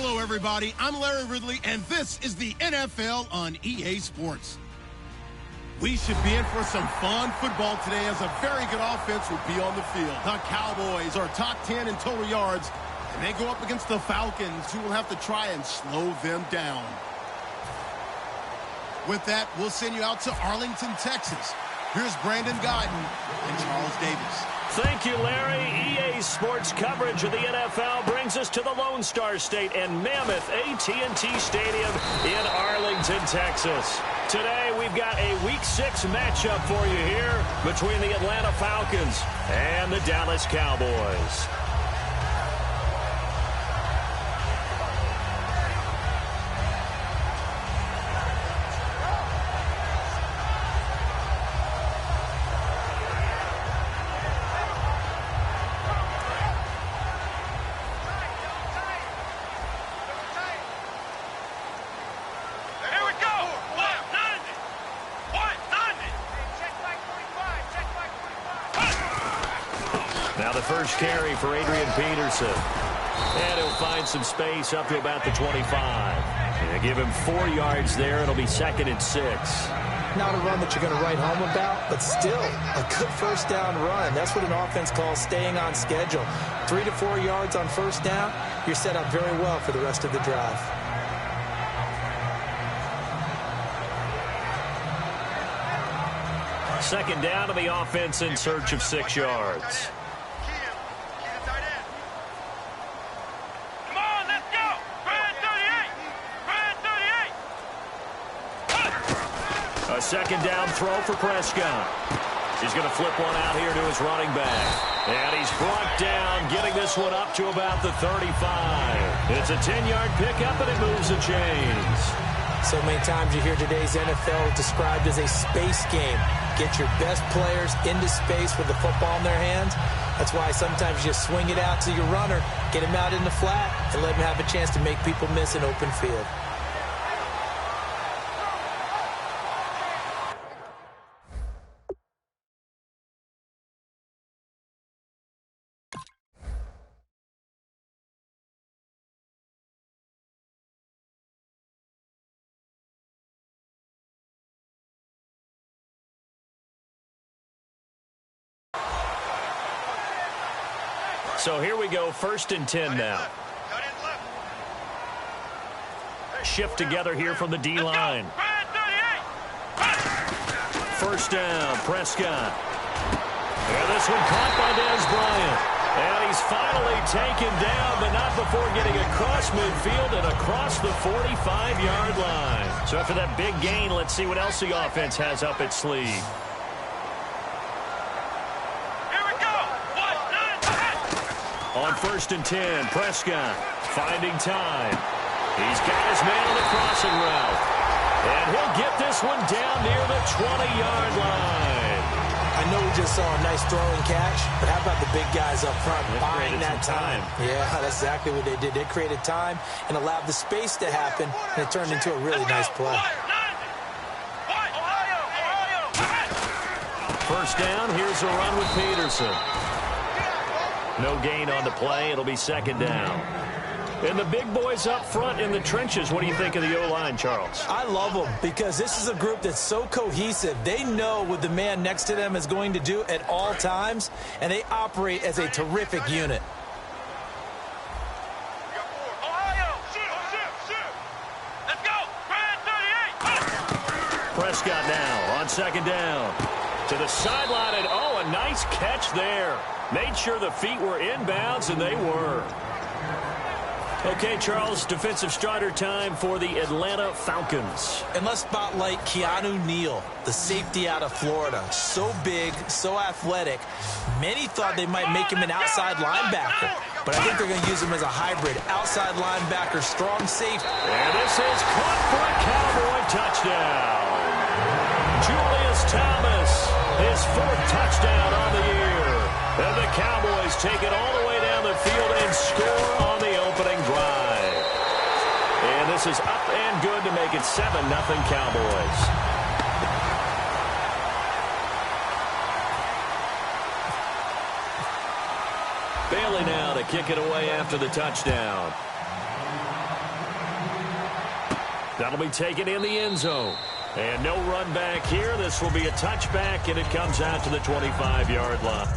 Hello, everybody. I'm Larry Ridley, and this is the NFL on EA Sports. We should be in for some fun football today, as a very good offense will be on the field. The Cowboys are top 10 in total yards, and they go up against the Falcons, who will have to try and slow them down. With that, we'll send you out to Arlington, Texas. Here's Brandon Guyton and Charles Davis. Thank you, Larry. EA Sports coverage of the NFL brings us to the Lone Star State and Mammoth AT&T Stadium in Arlington, Texas. Today, we've got a Week 6 matchup for you here between the Atlanta Falcons and the Dallas Cowboys. Now the first carry for Adrian Peterson. And he'll find some space up to about the 25. And give him 4 yards there. It'll be 2nd and 6. Not a run that you're going to write home about, but still a good first down run. That's what an offense calls staying on schedule. 3 to 4 yards on first down. You're set up very well for the rest of the drive. Second down to the offense in search of 6 yards. A second down throw for Prescott. He's going to flip one out here to his running back. And he's brought down, getting this one up to about the 35. It's a 10-yard pickup, and it moves the chains. So many times you hear today's NFL described as a space game. Get your best players into space with the football in their hands. That's why sometimes you just swing it out to your runner, get him out in the flat, and let him have a chance to make people miss an open field. So here we go, 1st and 10 now. Shift together here from the D-line. First down, Prescott. And this one caught by Dez Bryant. And he's finally taken down, but not before getting across midfield and across the 45-yard line. So after that big gain, let's see what else the offense has up its sleeve. On 1st and 10, Prescott finding time. He's got his man on the crossing route. And he'll get this one down near the 20-yard line. I know we just saw a nice throw and catch, but how about the big guys up front buying that time? Yeah, that's exactly what they did. They created time and allowed the space to happen, and it turned into a really nice play. First down, here's a run with Peterson. No gain on the play. It'll be 2nd down. And the big boys up front in the trenches. What do you think of the O-line, Charles? I love them because this is a group that's so cohesive. They know what the man next to them is going to do at all times, and they operate as a terrific unit. Prescott now on 2nd down. To the sideline, and oh, a nice catch there. Made sure the feet were inbounds, and they were. Okay, Charles, defensive starter time for the Atlanta Falcons. And let's spotlight Keanu Neal, the safety out of Florida. So big, so athletic. Many thought they might make him an outside linebacker, but I think they're going to use him as a hybrid. Outside linebacker, strong safety. And this is caught for a Cowboy touchdown. Julius Thomas, his 4th touchdown on the year. And the Cowboys take it all the way down the field and score on the opening drive. And this is up and good to make it 7-0 Cowboys. Bailey now to kick it away after the touchdown. That'll be taken in the end zone. And no run back here. This will be a touchback, and it comes out to the 25-yard line.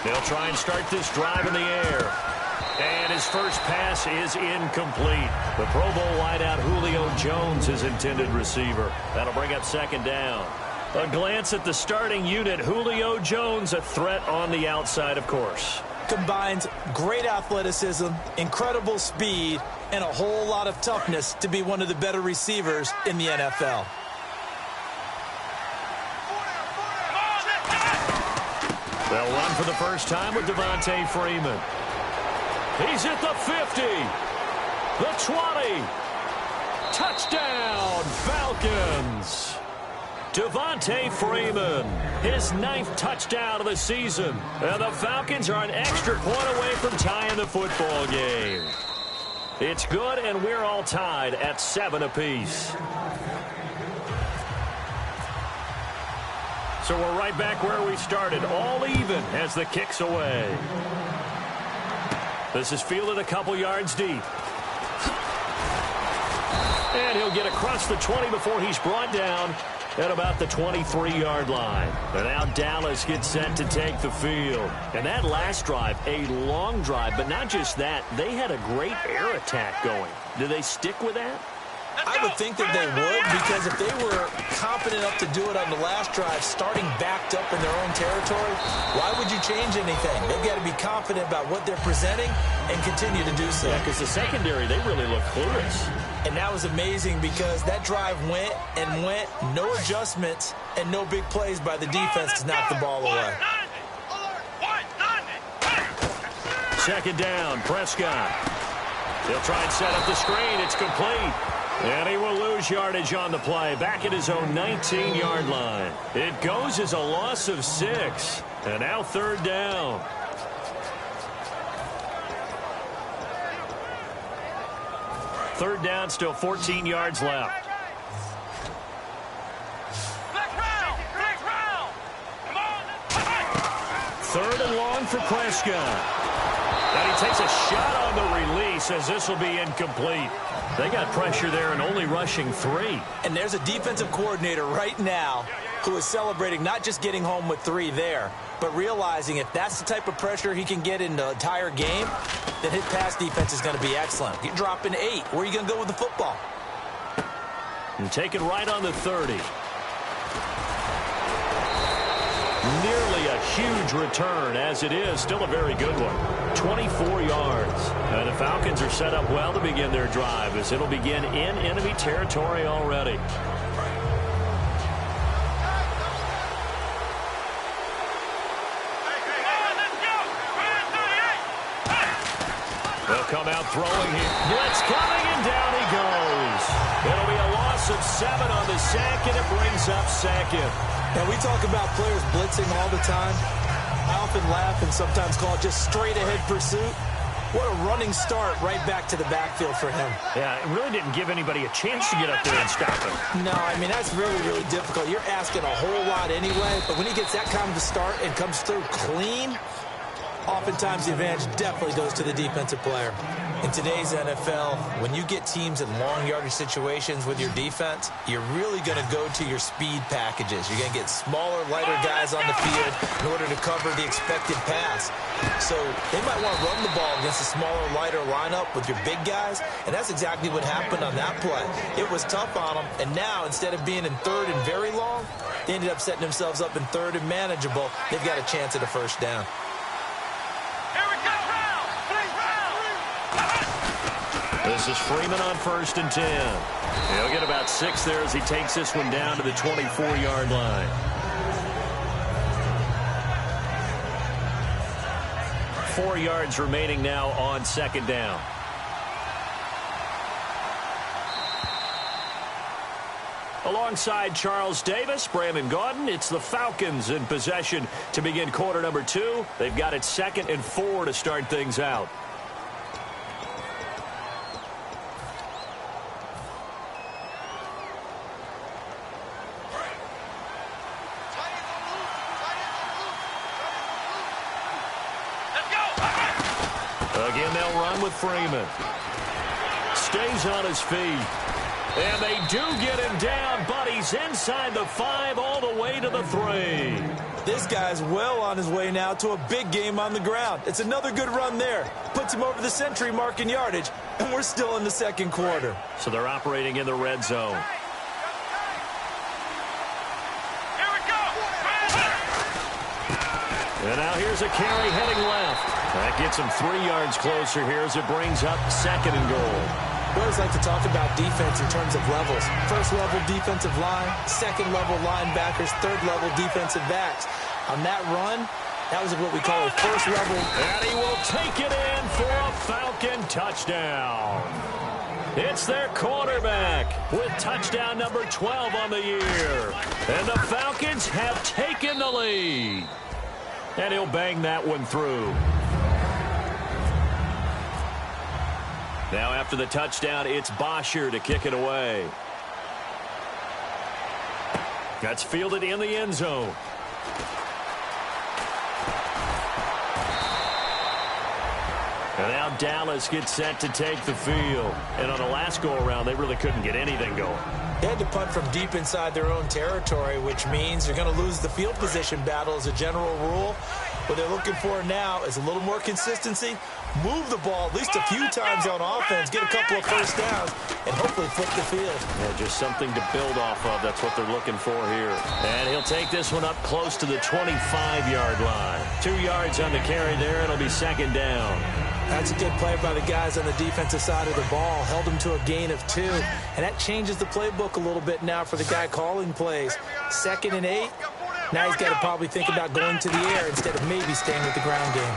They'll try and start this drive in the air. And his first pass is incomplete. The Pro Bowl wideout Julio Jones is intended receiver. That'll bring up second down. A glance at the starting unit. Julio Jones, a threat on the outside, of course. Combines great athleticism, incredible speed, and a whole lot of toughness to be one of the better receivers in the NFL. They'll run for the first time with Devontae Freeman. He's at the 50, the 20. Touchdown, Falcons. Devontae Freeman, his 9th touchdown of the season. And the Falcons are an extra point away from tying the football game. It's good, and we're all tied at 7 apiece. So we're right back where we started, all even as the kick's away. This is fielded a couple yards deep. And he'll get across the 20 before he's brought down at about the 23-yard line. And now Dallas gets set to take the field. And that last drive, a long drive, but not just that. They had a great air attack going. Do they stick with that? I would think that they would, because if they were confident enough to do it on the last drive, starting backed up in their own territory, why would you change anything? They've got to be confident about what they're presenting and continue to do so. Yeah, because the secondary, they really look clueless. And that was amazing because that drive went and went, no adjustments, and no big plays by the defense to knock the ball away. Second down, Prescott. He'll try and set up the screen. It's complete. And he will lose yardage on the play, back at his own 19-yard line. It goes as a loss of 6. And now third down. Third down, still 14 yards left. Third and long for Prescott. And he takes a shot on the release as this will be incomplete. They got pressure there and only rushing 3. And there's a defensive coordinator right now who is celebrating not just getting home with 3 there, but realizing if that's the type of pressure he can get in the entire game, then his pass defense is going to be excellent. You're dropping 8. Where are you going to go with the football? And take it right on the 30. Nearly a huge return, as it is. Still a very good one. 24 yards. And the Falcons are set up well to begin their drive, as it'll begin in enemy territory already. They'll come out throwing here. Blitz coming, and down he goes. It'll be a loss of 7 on the sack, and it brings up second. And we talk about players blitzing all the time. I often laugh and sometimes call it just straight-ahead pursuit. What a running start right back to the backfield for him. Yeah, it really didn't give anybody a chance to get up there and stop him. No, I mean, that's really, really difficult. You're asking a whole lot anyway, but when he gets that kind of a start and comes through clean, oftentimes the advantage definitely goes to the defensive player. In today's NFL, when you get teams in long yardage situations with your defense, you're really going to go to your speed packages. You're going to get smaller, lighter guys on the field in order to cover the expected pass. So they might want to run the ball against a smaller, lighter lineup with your big guys, and that's exactly what happened on that play. It was tough on them, and now instead of being in third and very long, they ended up setting themselves up in third and manageable. They've got a chance at a first down. This is Freeman on 1st and 10. He'll get about 6 there as he takes this one down to the 24-yard line. Four yards remaining now on 2nd down. Alongside Charles Davis, Brandon Gaudin, it's the Falcons in possession to begin quarter number 2. They've got it 2nd and 4 to start things out. Again, they'll run with Freeman. Stays on his feet. And they do get him down, but he's inside the 5 all the way to the 3. This guy's well on his way now to a big game on the ground. It's another good run there. Puts him over the century mark in yardage, and we're still in the 2nd quarter. So they're operating in the red zone. Here we go. And now here's a carry heading left. That gets him 3 yards closer here as it brings up 2nd and goal. We always like to talk about defense in terms of levels. 1st level defensive line, 2nd level linebackers, 3rd level defensive backs. On that run, that was what we call a 1st level. And he will take it in for a Falcon touchdown. It's their quarterback with touchdown number 12 on the year. And the Falcons have taken the lead. And he'll bang that one through. Now after the touchdown, it's Bosher to kick it away. That's fielded in the end zone. And now Dallas gets set to take the field. And on the last go-around, they really couldn't get anything going. They had to punt from deep inside their own territory, which means they're going to lose the field position battle as a general rule. What they're looking for now is a little more consistency, move the ball at least a few times on offense, get a couple of first downs, and hopefully flip the field. Yeah, just something to build off of. That's what they're looking for here. And he'll take this one up close to the 25-yard line. 2 yards on the carry there. It'll be 2nd down. That's a good play by the guys on the defensive side of the ball. Held them to a gain of 2. And that changes the playbook a little bit now for the guy calling plays. 2nd and 8. Now he's got to probably think about going to the air instead of maybe staying with the ground game.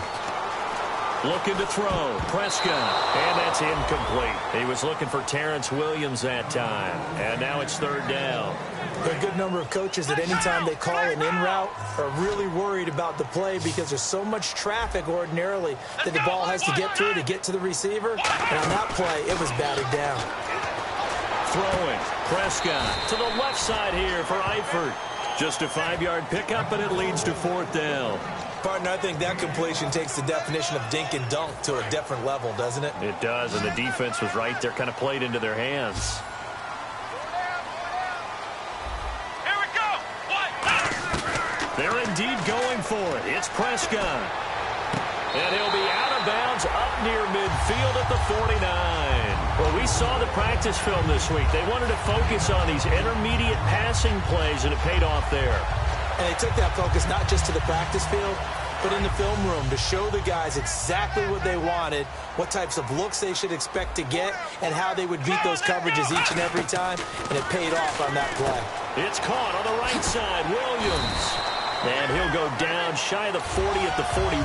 Looking to throw. Prescott. And that's incomplete. He was looking for Terrence Williams that time. And now it's 3rd down. There are a good number of coaches that any time they call an in route are really worried about the play because there's so much traffic ordinarily that the ball has to get through to get to the receiver. And on that play, it was batted down. Throwing. Prescott to the left side here for Eifert. Just a 5-yard pickup, and it leads to 4th down. Partner, I think that completion takes the definition of dink and dunk to a different level, doesn't it? It does, and the defense was right there, kind of played into their hands. Here we go. They're indeed going for it. It's Prescott. And he'll be out of bounds up near midfield at the 49. Well, we saw the practice film this week. They wanted to focus on these intermediate passing plays, and it paid off there. And they took that focus not just to the practice field, but in the film room to show the guys exactly what they wanted, what types of looks they should expect to get, and how they would beat those coverages each and every time, and it paid off on that play. It's caught on the right side, Williams. And he'll go down shy of the 40 at the 41.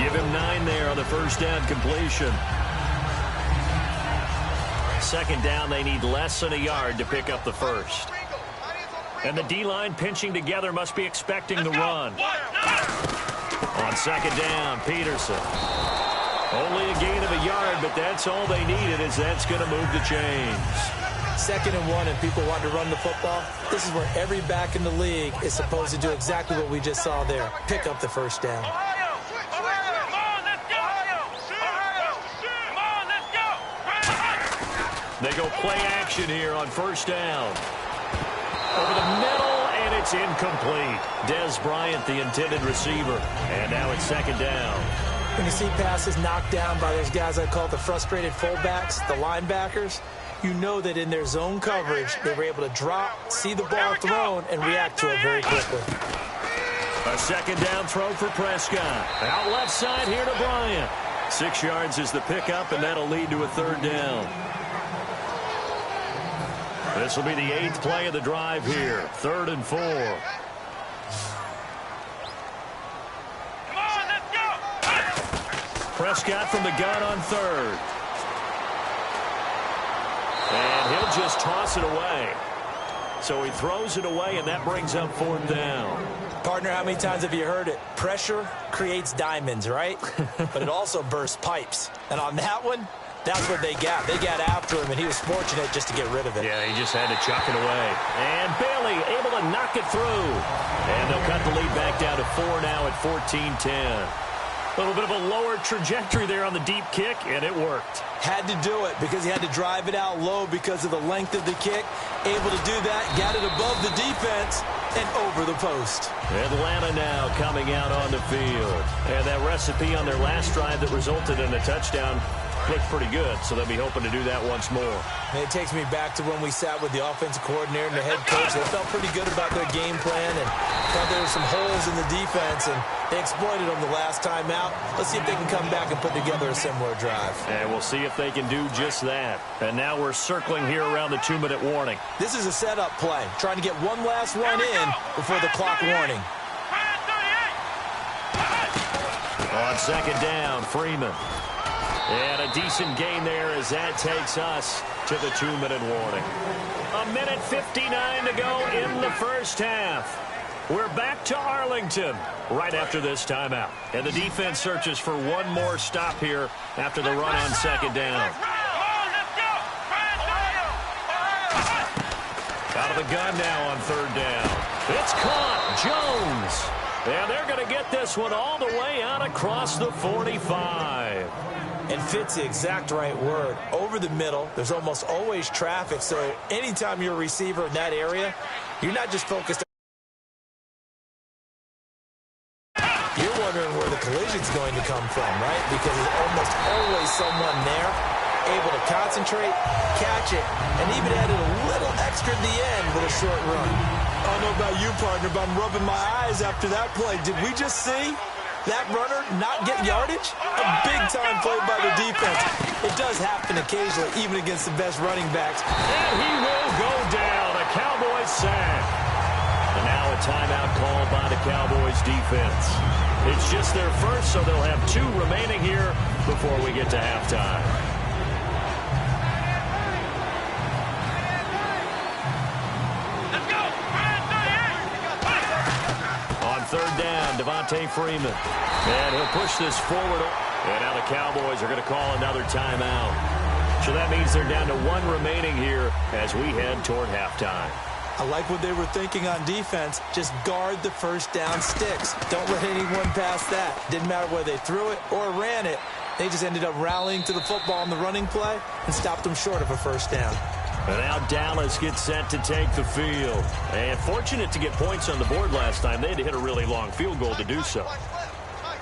Give him 9 there on the first down completion. 2nd down, they need less than a yard to pick up the first. And the D-line pinching together must be expecting the run. On 2nd down, Peterson. Only a gain of a yard, but that's all they needed, as that's going to move the chains. 2nd and 1, and people want to run the football. This is where every back in the league is supposed to do exactly what we just saw there. Pick up the first down. They go play action here on first down. Over the middle, and it's incomplete. Des Bryant, the intended receiver. And now it's second down. When you see passes knocked down by those guys I call the frustrated fullbacks, the linebackers, you know that in their zone coverage, they were able to drop, see the ball thrown, and react to it very quickly. A second down throw for Prescott. Out left side here to Bryant. 6 yards is the pickup, and that'll lead to a third down. This will be the 8th play of the drive here. 3rd and 4. Come on, let's go! Prescott from the gun on 3rd. And he'll just toss it away. So he throws it away, and that brings up 4th down. Partner, how many times have you heard it? Pressure creates diamonds, right? But it also bursts pipes. And on that one, that's what they got. They got after him, and he was fortunate just to get rid of it. Yeah, he just had to chuck it away. And Bailey able to knock it through. And they'll cut the lead back down to 4 now at 14-10. A little bit of a lower trajectory there on the deep kick, and it worked. Had to do it because he had to drive it out low because of the length of the kick. Able to do that, got it above the defense, and over the post. Atlanta now coming out on the field. And that recipe on their last drive that resulted in a touchdown looked pretty good, so they'll be hoping to do that once more. And it takes me back to when we sat with the offensive coordinator and the head coach. They felt pretty good about their game plan and thought there were some holes in the defense, and they exploited them the last time out. Let's see if they can come back and put together a similar drive. And we'll see if they can do just that. And now we're circling here around the 2-minute warning. This is a setup play, trying to get one last run in before the clock warning. On second down, Freeman. And a decent gain there as that takes us to the 2-minute warning. 1:59 to go in the first half. We're back to Arlington right after this timeout. And the defense searches for one more stop here after the run on second down. Out of the gun now on third down. It's caught. Jones. And they're going to get this one all the way out across the 45. And fits the exact right word. Over the middle, there's almost always traffic, so anytime you're a receiver in that area, you're not just focused. You're wondering where the collision's going to come from, right? Because there's almost always someone there able to concentrate, catch it, and even added a little extra at the end with a short run. I don't know about you, partner, but I'm rubbing my eyes after that play. Did we just see that runner not get yardage? A big-time play by the defense. It does happen occasionally, even against the best running backs. And he will go down. A Cowboys sack. And now a timeout called by the Cowboys defense. It's just their first, so they'll have 2 remaining here before we get to halftime. Let's go! On third down, Devontae Freeman. And he'll push this forward. And now the Cowboys are going to call another timeout. So that means they're down to 1 remaining here as we head toward halftime. I like what they were thinking on defense. Just guard the first down sticks. Don't let anyone pass that. Didn't matter whether they threw it or ran it. They just ended up rallying to the football on the running play and stopped them short of a first down. And now Dallas gets set to take the field. And fortunate to get points on the board last time. They had to hit a really long field goal to do so.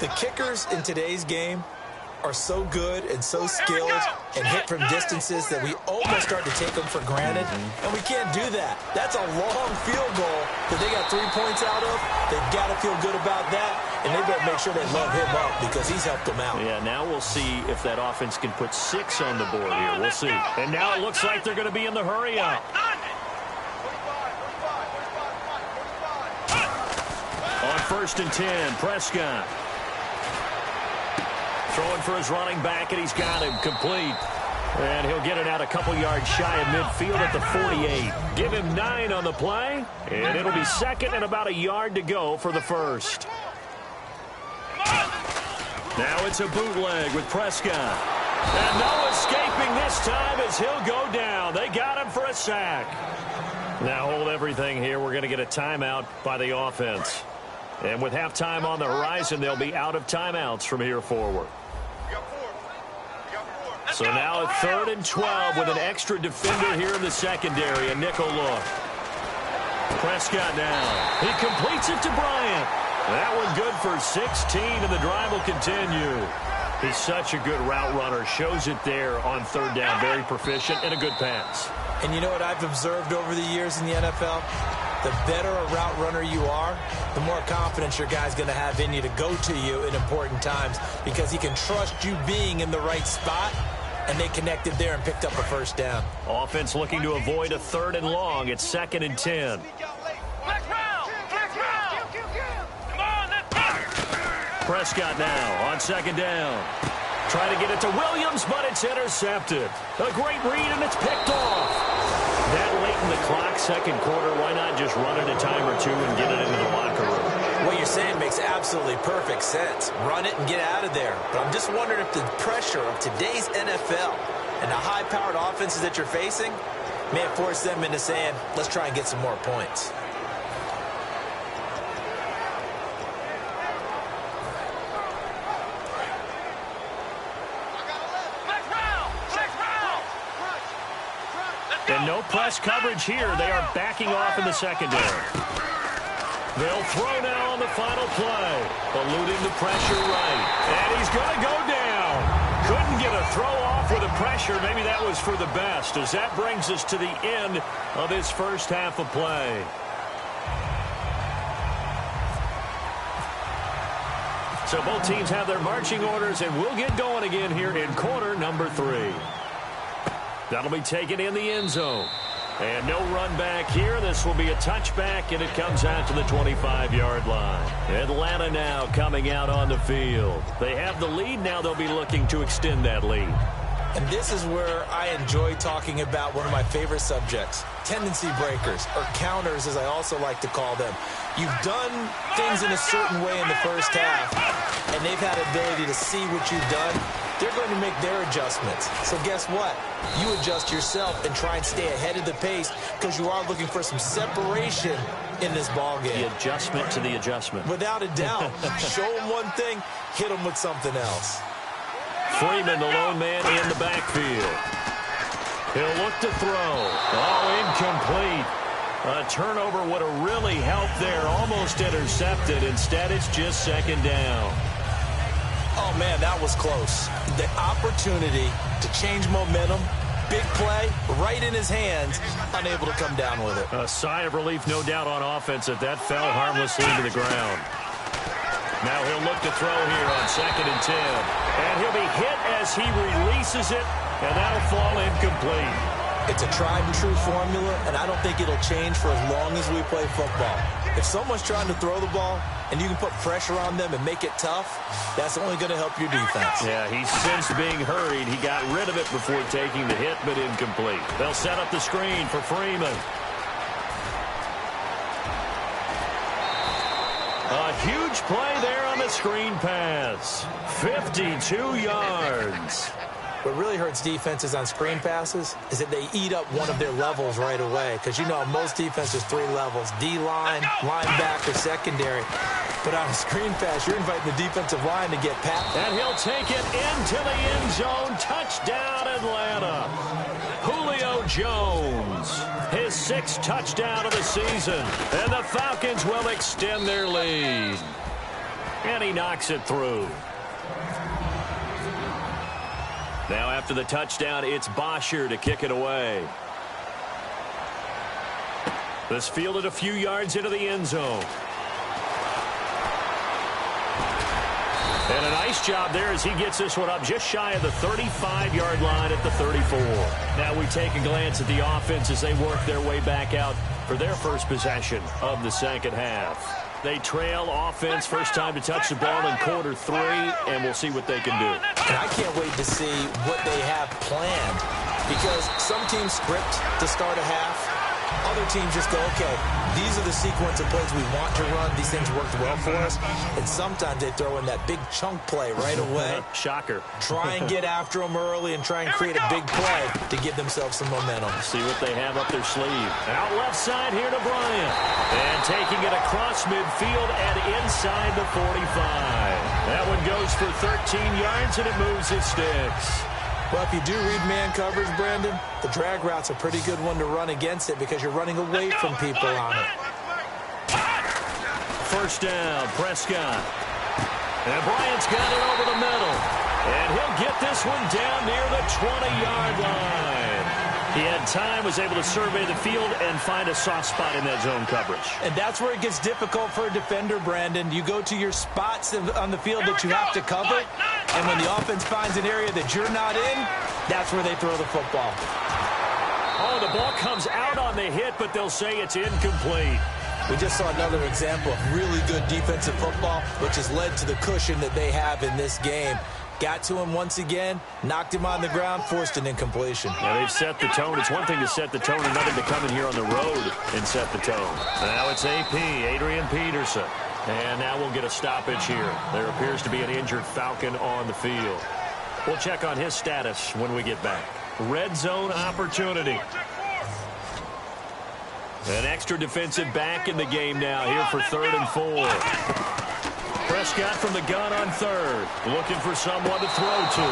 The kickers in today's game are so good and so skilled and hit from distances that we almost start to take them for granted. And we can't do that. That's a long field goal that they got 3 points out of. They've got to feel good about that, and they better make sure they love him up because he's helped them out. Yeah, now we'll see if that offense can put 6 on the board here. We'll see. And now it looks like they're going to be in the hurry up. On first and 10, Prescott. Throwing for his running back, and he's got him complete. And he'll get it out a couple yards shy of midfield at the 48. Give him 9 on the play, and it'll be second and about a yard to go for the first. Now it's a bootleg with Prescott. And no escaping this time as he'll go down. They got him for a sack. Now hold everything here. We're going to get a timeout by the offense. And with halftime on the horizon, they'll be out of timeouts from here forward. So now a 3rd and 12 with an extra defender here in the secondary. A nickel look. Prescott now. He completes it to Bryant. That one good for 16, and the drive will continue. He's such a good route runner. Shows it there on 3rd down. Very proficient and a good pass. And you know what I've observed over the years in the NFL? The better a route runner you are, the more confidence your guy's going to have in you to go to you in important times because he can trust you being in the right spot, and they connected there and picked up a 1st down. Offense looking to avoid a 3rd and long. It's 2nd and 10. Prescott now on 2nd down. Trying to get it to Williams, but it's intercepted. A great read, and it's picked off. That late in the clock, 2nd quarter, why not just run it a time or two and get it into the locker room? What you're saying makes absolutely perfect sense. Run it and get out of there. But I'm just wondering if the pressure of today's NFL and the high-powered offenses that you're facing may have forced them into saying, let's try and get some more points. And no press coverage here. They are backing off in the secondary. They'll throw now on the final play. Eluding the pressure right. And he's going to go down. Couldn't get a throw off with the pressure. Maybe that was for the best, as that brings us to the end of this first half of play. So both teams have their marching orders, and we'll get going again here in quarter number 3. That'll be taken in the end zone. And no run back here. This will be a touchback, and it comes out to the 25-yard line. Atlanta now coming out on the field. They have the lead. Now they'll be looking to extend that lead. And this is where I enjoy talking about one of my favorite subjects, tendency breakers, or counters as I also like to call them. You've done things in a certain way in the first half, and they've had ability to see what you've done. They're going to make their adjustments. So guess what? You adjust yourself and try and stay ahead of the pace because you are looking for some separation in this ball game. The adjustment to the adjustment. Without a doubt. Show them one thing, hit them with something else. Freeman, the lone man in the backfield. He'll look to throw. Oh, incomplete. A turnover would have really helped there. Almost intercepted. Instead, it's just 2nd down. Oh, man, that was close. The opportunity to change momentum, big play, right in his hands, unable to come down with it. A sigh of relief, no doubt, on offense that fell harmlessly to the ground. Now he'll look to throw here on 2nd and 10. And he'll be hit as he releases it, and that'll fall incomplete. It's a tried-and-true formula, and I don't think it'll change for as long as we play football. If someone's trying to throw the ball and you can put pressure on them and make it tough, that's only going to help your defense. Yeah, he sensed being hurried. He got rid of it before taking the hit, but incomplete. They'll set up the screen for Freeman. A huge play there on the screen pass. 52 yards. What really hurts defenses on screen passes is that they eat up one of their levels right away. Because you know most defenses 3 levels. D-line, linebacker, secondary. But on a screen pass, you're inviting the defensive line to get past. And he'll take it into the end zone. Touchdown, Atlanta. Julio Jones, his 6th touchdown of the season. And the Falcons will extend their lead. And he knocks it through. Now after the touchdown, it's Bosher to kick it away. This fielded a few yards into the end zone. And a nice job there as he gets this one up just shy of the 35-yard line at the 34. Now we take a glance at the offense as they work their way back out for their first possession of the second half. They trail offense, first time to touch the ball in quarter 3, and we'll see what they can do. And I can't wait to see what they have planned, because some teams script to start a half. Other teams just go, okay, these are the sequence of plays we want to run. These things worked well for us. And sometimes they throw in that big chunk play right away. Shocker. Try and get after them early and try and create a big play to give themselves some momentum. See what they have up their sleeve. Out left side here to Bryant. And taking it across midfield and inside the 45. That one goes for 13 yards, and it moves his sticks. Well, if you do read man coverage, Brandon, the drag route's a pretty good one to run against it because you're running away from people on it. First down, Prescott. And Bryant's got it over the middle. And he'll get this one down near the 20-yard line. He had time, was able to survey the field and find a soft spot in that zone coverage. And that's where it gets difficult for a defender, Brandon. You go to your spots on the field that you have to cover, and when the offense finds an area that you're not in, that's where they throw the football. Oh, the ball comes out on the hit, but they'll say it's incomplete. We just saw another example of really good defensive football, which has led to the cushion that they have in this game. Got to him once again, knocked him on the ground, forced an incompletion. Yeah, they've set the tone. It's one thing to set the tone, another to come in here on the road and set the tone. Now it's AP, Adrian Peterson. And now we'll get a stoppage here. There appears to be an injured Falcon on the field. We'll check on his status when we get back. Red zone opportunity. An extra defensive back in the game now here for 3rd and 4. Prescott from the gun on 3rd. Looking for someone to throw to.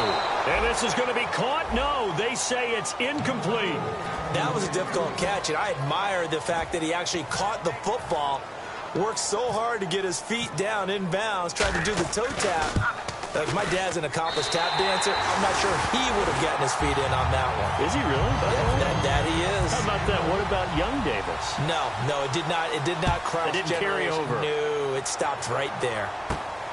And this is going to be caught? No, they say it's incomplete. That was a difficult catch, and I admire the fact that he actually caught the football, worked so hard to get his feet down inbounds, tried to do the toe tap. My dad's an accomplished tap dancer. I'm not sure he would have gotten his feet in on that one. Is he really? Yeah, that he is. How about that? What about young Davis? No, it did not. It did not cross. It didn't carry over. No, it stopped right there.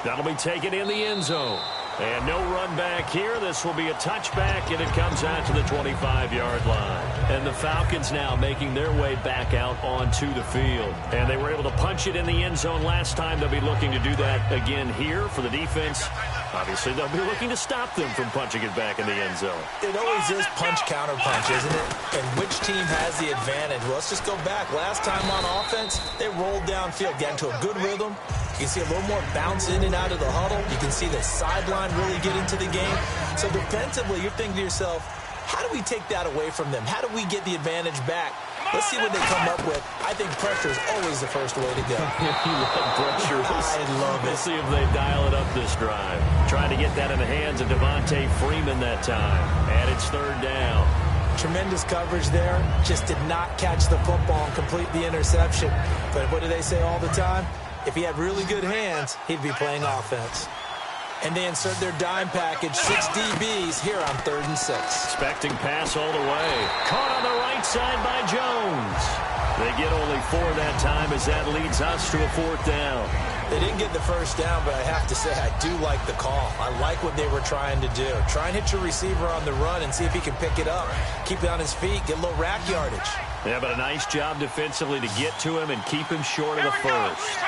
That'll be taken in the end zone. And no run back here. This will be a touchback, and it comes out to the 25-yard line. And the Falcons now making their way back out onto the field. And they were able to punch it in the end zone last time. They'll be looking to do that again here for the defense. Obviously, they'll be looking to stop them from punching it back in the end zone. It always is punch-counter-punch, isn't it? And which team has the advantage? Well, let's just go back. Last time on offense, they rolled downfield, got into a good rhythm. You can see a little more bounce in and out of the huddle. You can see the sideline really get into the game. So defensively, you're thinking to yourself, how do we take that away from them? How do we get the advantage back? Let's see what they come up with. I think pressure is always the first way to go. You love pressure. I love it. We'll see if they dial it up this drive. Trying to get that in the hands of Devontae Freeman that time. And it's 3rd down. Tremendous coverage there. Just did not catch the football and complete the interception. But what do they say all the time? If he had really good hands, he'd be playing offense. And they insert their dime package, 6 DBs here on 3rd and 6. Expecting pass all the way. Caught on the right side by Jones. They get only 4 that time as that leads us to a 4th down. They didn't get the first down, but I have to say I do like the call. I like what they were trying to do. Try and hit your receiver on the run and see if he can pick it up. Keep it on his feet, get a little rack yardage. Yeah, but a nice job defensively to get to him and keep him short of the first.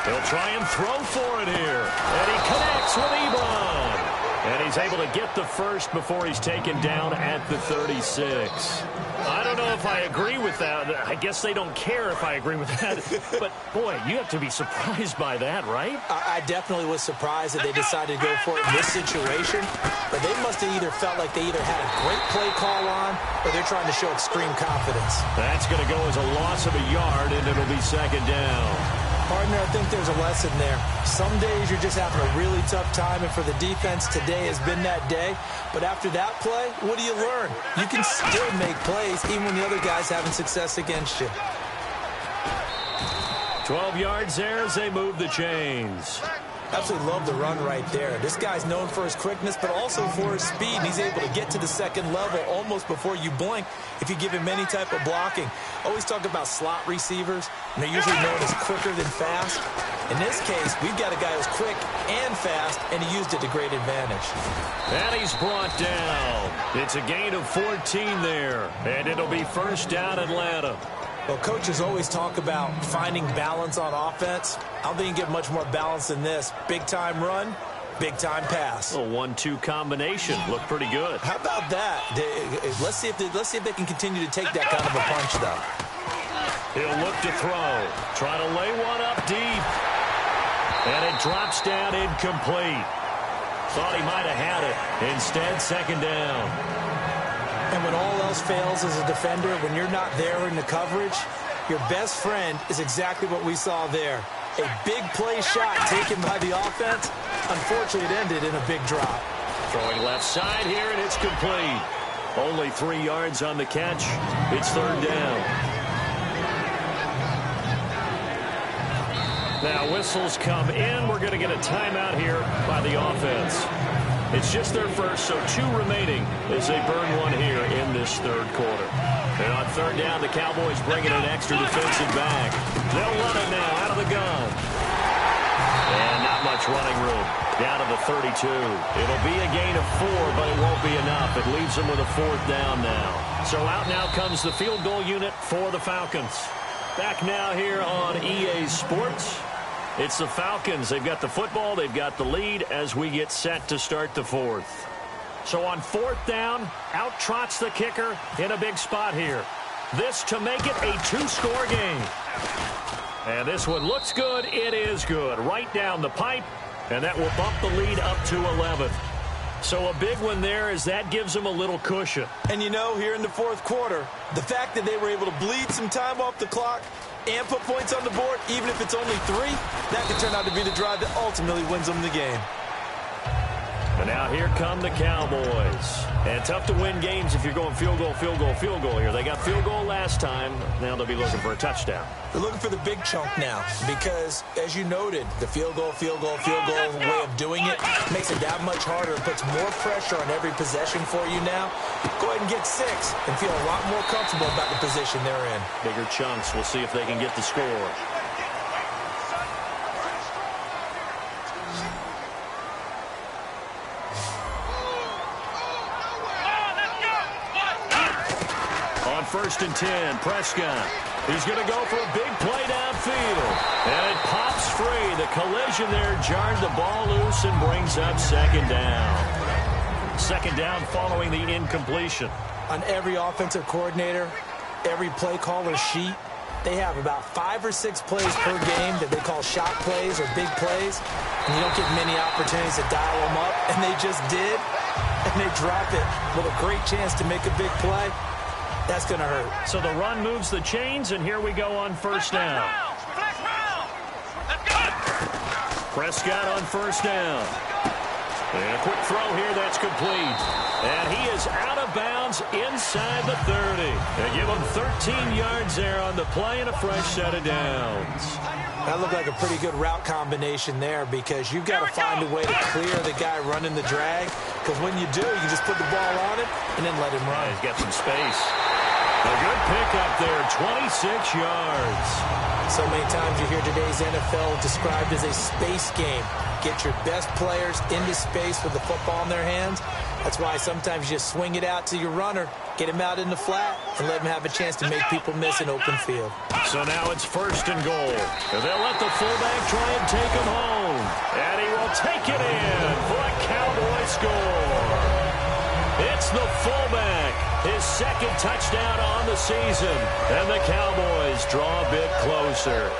He'll try and throw for it here. And he connects with EBlango. And he's able to get the first before he's taken down at the 36. I don't know if I agree with that. I guess they don't care if I agree with that. But, boy, you have to be surprised by that, right? I definitely was surprised that they decided to go for it in this situation. But they must have either felt like they either had a great play call on or they're trying to show extreme confidence. That's going to go as a loss of a yard, and it'll be 2nd down. Partner, I think there's a lesson there. Some days you're just having a really tough time, and for the defense, today has been that day. But after that play, what do you learn? You can still make plays even when the other guy's having success against you. 12 yards there as they move the chains. Absolutely love the run right there. This guy's known for his quickness, but also for his speed. And he's able to get to the 2nd level almost before you blink if you give him any type of blocking. Always talk about slot receivers, and they're usually known as quicker than fast. In this case, we've got a guy who's quick and fast, and he used it to great advantage. And he's brought down. It's a gain of 14 there, and it'll be 1st down Atlanta. Well, coaches always talk about finding balance on offense. I don't think you get much more balance than this. Big-time run, big-time pass. A 1-2 combination. Looked pretty good. How about that? Let's see if they can continue to take that kind of a punch, though. He'll look to throw. Try to lay one up deep. And it drops down incomplete. Thought he might have had it. Instead, 2nd down. And when all else fails as a defender, when you're not there in the coverage, your best friend is exactly what we saw there. A big play shot taken by the offense, Unfortunately, it ended in a big drop. Throwing left side here, and it's complete. Only 3 yards on the catch. It's third down. Now whistles come in. We're going to get a timeout here by the offense. It's just their first, so 2 remaining as they burn one here in this third quarter. And on third down, the Cowboys bringing an extra defensive back. They'll run it now out of the gun. And not much running room. Down to the 32. It'll be a gain of 4, but it won't be enough. It leaves them with a fourth down now. So out now comes the field goal unit for the Falcons. Back now here on EA Sports. It's the Falcons. They've got the football. They've got the lead as we get set to start the fourth. So on fourth down, out trots the kicker in a big spot here. This to make it a 2-score game. And this one looks good. It is good. Right down the pipe. And that will bump the lead up to 11. So a big one there as that gives them a little cushion. And you know, here in the fourth quarter, the fact that they were able to bleed some time off the clock and put points on the board, even if it's only 3, that could turn out to be the drive that ultimately wins them the game. And now here come the Cowboys. And tough to win games if you're going field goal, field goal, field goal here. They got field goal last time. Now they'll be looking for a touchdown. They're looking for the big chunk now because, as you noted, the field goal way of doing it makes it that much harder. It puts more pressure on every possession for you now. Go ahead and get 6 and feel a lot more comfortable about the position they're in. Bigger chunks. We'll see if they can get the score. First and 10, Prescott. He's going to go for a big play downfield. And it pops free. The collision there jarred the ball loose and brings up second down. Second down following the incompletion. On every offensive coordinator, every play caller sheet, they have about 5 or 6 plays per game that they call shot plays or big plays. And you don't get many opportunities to dial them up. And they just did. And they drop it with a great chance to make a big play. That's going to hurt. So the run moves the chains, and here we go on first down. Prescott on first down. And a quick throw here that's complete. And he is out of bounds inside the 30. They give him 13 yards there on the play and a fresh set of downs. That looked like a pretty good route combination there because you've got to find a way to clear the guy running the drag. Because when you do, you just put the ball on it and then let him run. Yeah, he's got some space. A good pickup there, 26 yards. So many times you hear today's NFL described as a space game. Get your best players into space with the football in their hands. That's why sometimes you just swing it out to your runner, get him out in the flat, and let him have a chance to make people miss an open field. So now it's first and goal. And they'll let the fullback try and take him home. And he will take it in for a Cowboy score. It's the fullback, his second touchdown on the season. And the Cowboys draw a bit closer.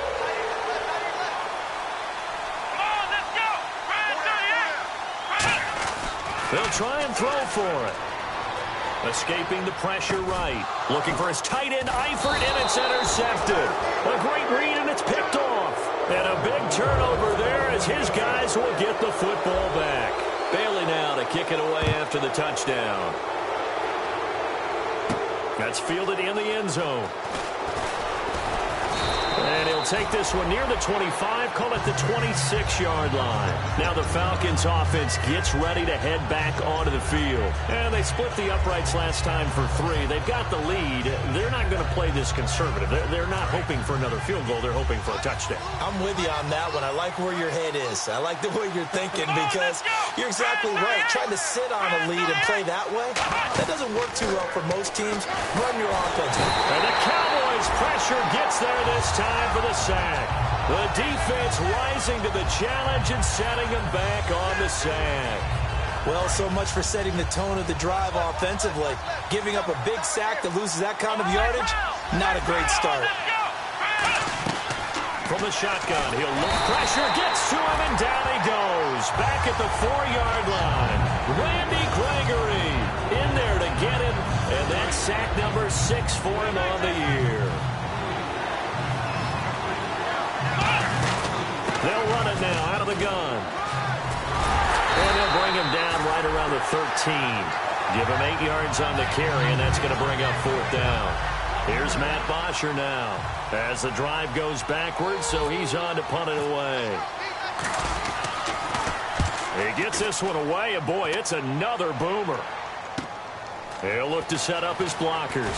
They'll try and throw for it. Escaping the pressure right. Looking for his tight end, Eifert, and it's intercepted. A great read, and it's picked off. And a big turnover there as his guys will get the football back. Bailey now to kick it away after the touchdown. That's fielded in the end zone. And he'll take this one near the 25, call it the 26-yard line. Now the Falcons offense gets ready to head back onto the field. And they split the uprights last time for 3. They've got the lead. They're not going to play this conservative. They're not hoping for another field goal. They're hoping for a touchdown. I'm with you on that one. I like where your head is. I like the way you're thinking because you're exactly right. Trying to sit on a lead and play that way, that doesn't work too well for most teams. Run your offense. And the Cowboys pressure gets there this time for the sack. The defense rising to the challenge and setting them back on the sack. Well, so much for setting the tone of the drive offensively. Giving up a big sack that loses that kind of yardage, not a great start. From the shotgun, he'll look. Pressure gets to him, and down he goes. Back at the 4-yard line. Randy Gregory in there to get him, and that's sack number 6 for him on the year. They'll run it now out of the gun. right around the 13. Give him 8 yards on the carry, and that's going to bring up 4th down. Here's Matt Bosher now as the drive goes backwards, so he's on to punt it away. He gets this one away, and boy, it's another boomer. He'll look to set up his blockers.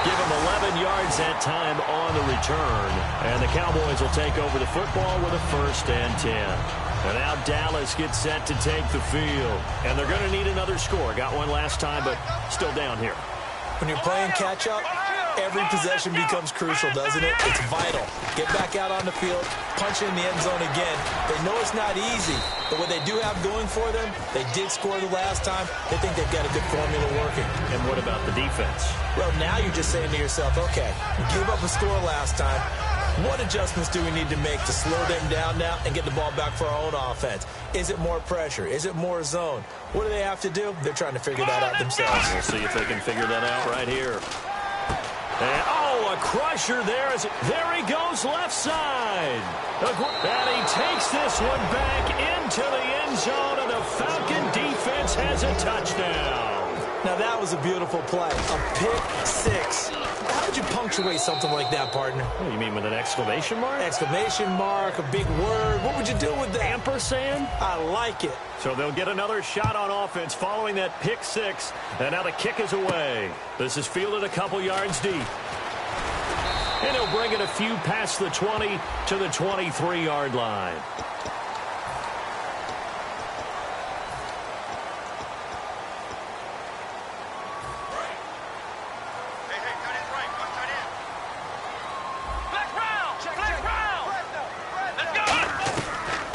Give him 11 yards that time on the return, and the Cowboys will take over the football with a 1st and 10. And now Dallas gets set to take the field, and they're going to need another score. Got one last time, but still down here. When you're playing catch-up, every possession becomes crucial, doesn't it? It's vital. Get back out on the field, punch in the end zone again. They know it's not easy, but what they do have going for them, they did score the last time. They think they've got a good formula working. And what about the defense? Well, now you're just saying to yourself, okay, we gave up a score last time. What adjustments do we need to make to slow them down now and get the ball back for our own offense? Is it more pressure? Is it more zone? What do they have to do? They're trying to figure that out themselves. We'll see if they can figure that out right here. And, oh, a crusher there. There he goes left side. And he takes this one back into the end zone, and the Falcon defense has a touchdown. Now, that was a beautiful play. A pick 6. How would you punctuate something like that, partner? What, you mean with an exclamation mark? Exclamation mark, a big word. What would you do with that? Ampersand? I like it. So they'll get another shot on offense following that pick 6. And now the kick is away. This is fielded a couple yards deep. And he'll bring it a few past the 20 to the 23-yard line.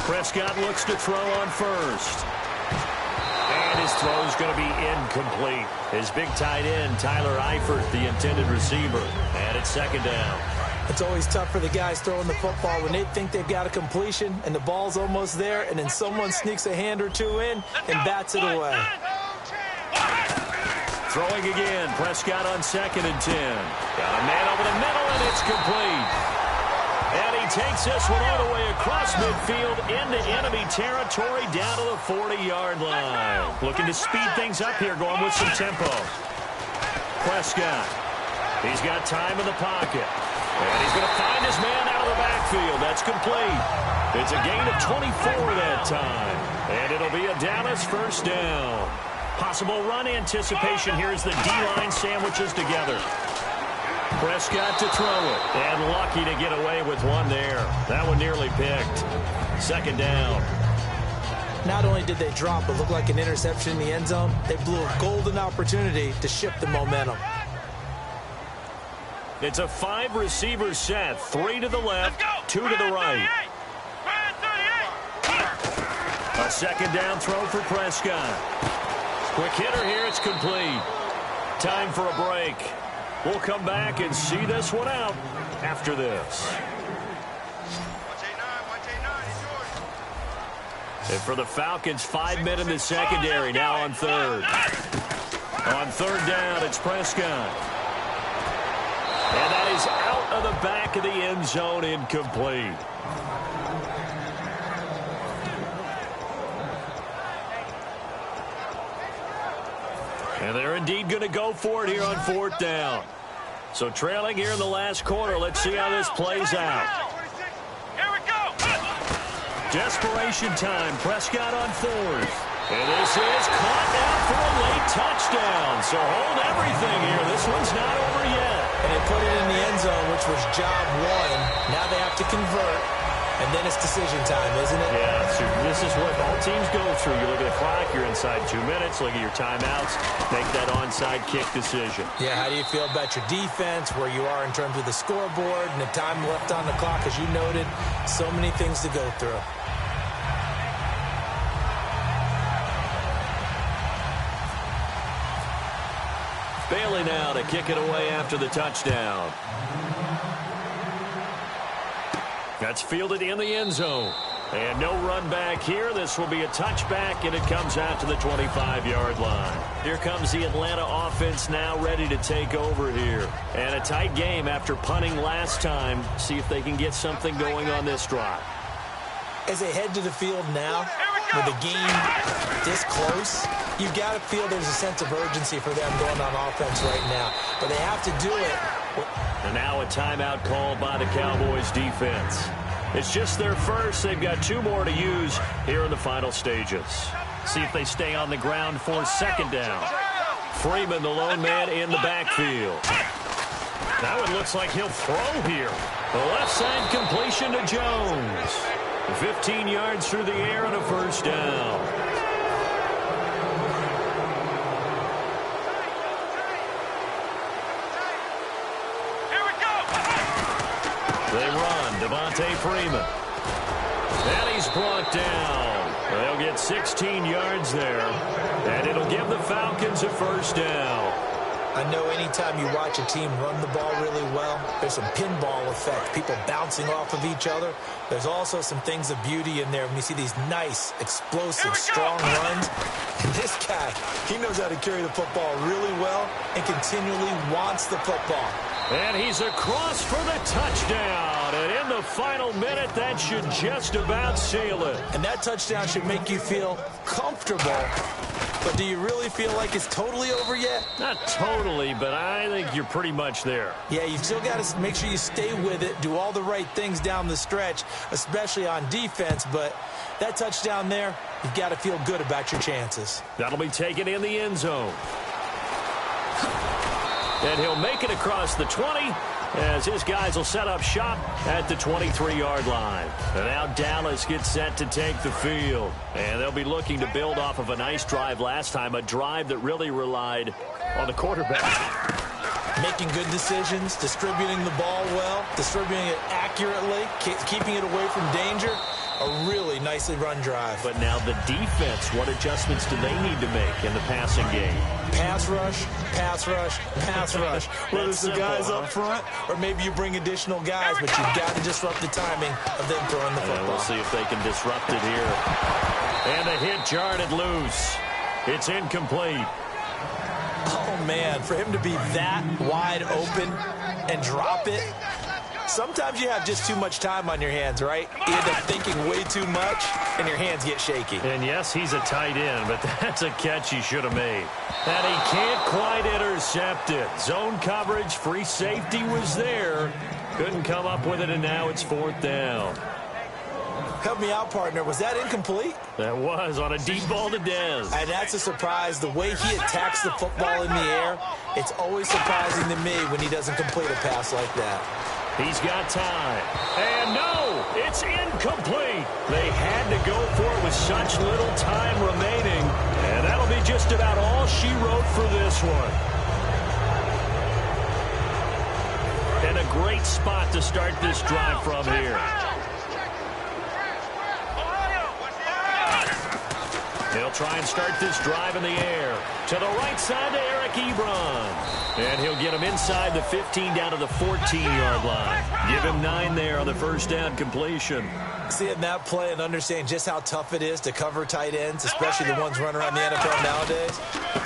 Prescott looks to throw on first. And his throw is going to be incomplete. His big tight end, Tyler Eifert, the intended receiver. And it's 2nd down. It's always tough for the guys throwing the football when they think they've got a completion and the ball's almost there, and then someone sneaks a hand or two in and bats it away. Throwing again. Prescott on 2nd and 10. Got a man over the middle, and it's complete. And he takes this one all the way across midfield into enemy territory down to the 40-yard line. Looking to speed things up here, going with some tempo. Prescott. He's got time in the pocket. And he's going to find his man out of the backfield. That's complete. It's a gain of 24 that time. And it'll be a Dallas 1st down. Possible run anticipation here as the D-line sandwiches together. Prescott to throw it, and lucky to get away with one there. That one nearly picked. 2nd down. Not only did they drop but look like an interception in the end zone, they blew a golden opportunity to shift the momentum. It's a 5-receiver set. 3 to the left, 2 to the right. A 2nd down throw for Prescott. Quick hitter here, it's complete. Time for a break. We'll come back and see this one out after this. And for the Falcons, 5 men in the secondary now on 3rd. On 3rd down, it's Prescott. And that is out of the back of the end zone, incomplete. And they're indeed going to go for it here on 4th down. So trailing here in the last quarter. Let's see how this plays out. Here we go. Desperation time. Prescott on 4th. And this is caught out for a late touchdown. So hold everything here. This one's not over yet. And they put it in the end zone, which was job 1. Now they have to convert. And then it's decision time, isn't it? Yeah, so this is what all teams go through. You look at the clock, you're inside 2 minutes, look at your timeouts, make that onside kick decision. Yeah, how do you feel about your defense, where you are in terms of the scoreboard, and the time left on the clock, as you noted, so many things to go through. Bailey now to kick it away after the touchdown. That's fielded in the end zone. And no run back here. This will be a touchback, and it comes out to the 25-yard line. Here comes the Atlanta offense now ready to take over here. And a tight game after punting last time. See if they can get something going on this drive. As they head to the field now, with a game this close, you've got to feel there's a sense of urgency for them going on offense right now. But they have to do it. And now a timeout called by the Cowboys defense. It's just their first. They've got 2 more to use here in the final stages. See if they stay on the ground for second down. Freeman, the lone man in the backfield. Now it looks like he'll throw here. The left side completion to Jones. 15 yards through the air and a first down. They run. Devontae Freeman. And he's brought down. They'll get 16 yards there. And it'll give the Falcons a first down. I know anytime you watch a team run the ball really well, there's some pinball effect, people bouncing off of each other. There's also some things of beauty in there when you see these nice, explosive, strong runs. And this guy, he knows how to carry the football really well and continually wants the football. And he's across for the touchdown. And in the final minute, that should just about seal it. And that touchdown should make you feel comfortable. But do you really feel like it's totally over yet? Not totally, but I think you're pretty much there. Yeah, you've still got to make sure you stay with it, do all the right things down the stretch, especially on defense. But that touchdown there, you've got to feel good about your chances. That'll be taken in the end zone. And he'll make it across the 20 as his guys will set up shop at the 23-yard line. And now Dallas gets set to take the field. And they'll be looking to build off of a nice drive last time, a drive that really relied on the quarterback. Making good decisions, distributing the ball well, distributing it accurately, keeping it away from danger. A really nicely run drive. But now the defense, what adjustments do they need to make in the passing game? Pass rush, pass rush, pass rush. Whether it's the guys up front or maybe you bring additional guys, but you've got to disrupt the timing of them throwing the football. We'll see if they can disrupt it here. And the hit jarred it loose. It's incomplete. Oh, man, for him to be that wide open and drop it. Sometimes you have just too much time on your hands, right? You end up thinking way too much, and your hands get shaky. And yes, he's a tight end, but that's a catch he should have made. And he can't quite intercept it. Zone coverage, free safety was there. Couldn't come up with it, and now it's 4th down. Help me out, partner. Was that incomplete? That was on a deep ball to Dez. And that's a surprise. The way he attacks the football in the air, it's always surprising to me when he doesn't complete a pass like that. He's got time. And no, it's incomplete. They had to go for it with such little time remaining. And that'll be just about all she wrote for this one. And a great spot to start this drive from here. He'll try and start this drive in the air. To the right side to Eric EBron. And he'll get him inside the 15 down to the 14-yard line. Give him 9 there on the first down completion. Seeing that play and understanding just how tough it is to cover tight ends, especially the ones running around the NFL nowadays,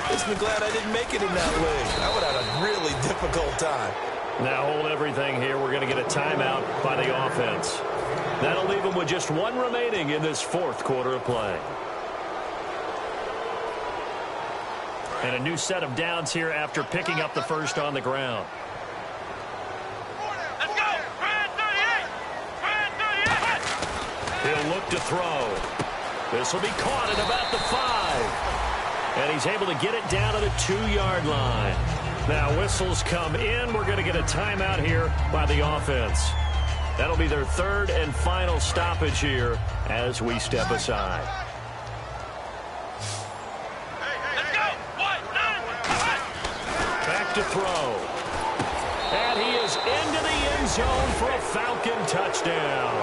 makes me glad I didn't make it in that league. I would have had a really difficult time. Now hold everything here. We're going to get a timeout by the offense. That'll leave them with just 1 remaining in this 4th quarter of play. And a new set of downs here after picking up the first on the ground. Let's go! 38! He'll look to throw. This will be caught at about the 5. And he's able to get it down to the 2-yard line. Now whistles come in. We're going to get a timeout here by the offense. That'll be their 3rd and final stoppage here as we step aside. To throw. And he is into the end zone for a Falcon touchdown.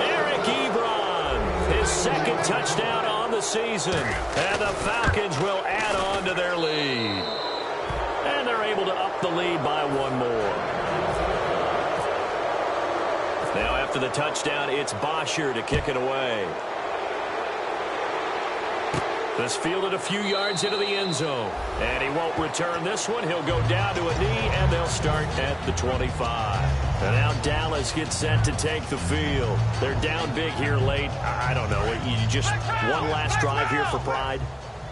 Eric EBron, his 2nd touchdown on the season. And the Falcons will add on to their lead. And they're able to up the lead by 1 more. Now after the touchdown, it's Bosher to kick it away. This fielded a few yards into the end zone. And he won't return this one. He'll go down to a knee, and they'll start at the 25. And now Dallas gets set to take the field. They're down big here late. I don't know. You just one last drive here for pride?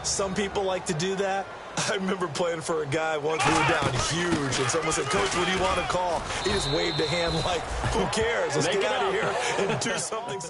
Some people like to do that. I remember playing for a guy once. We were down huge, and someone said, "Coach, what do you want to call?" He just waved a hand like, "Who cares? Let's get out of here and do something."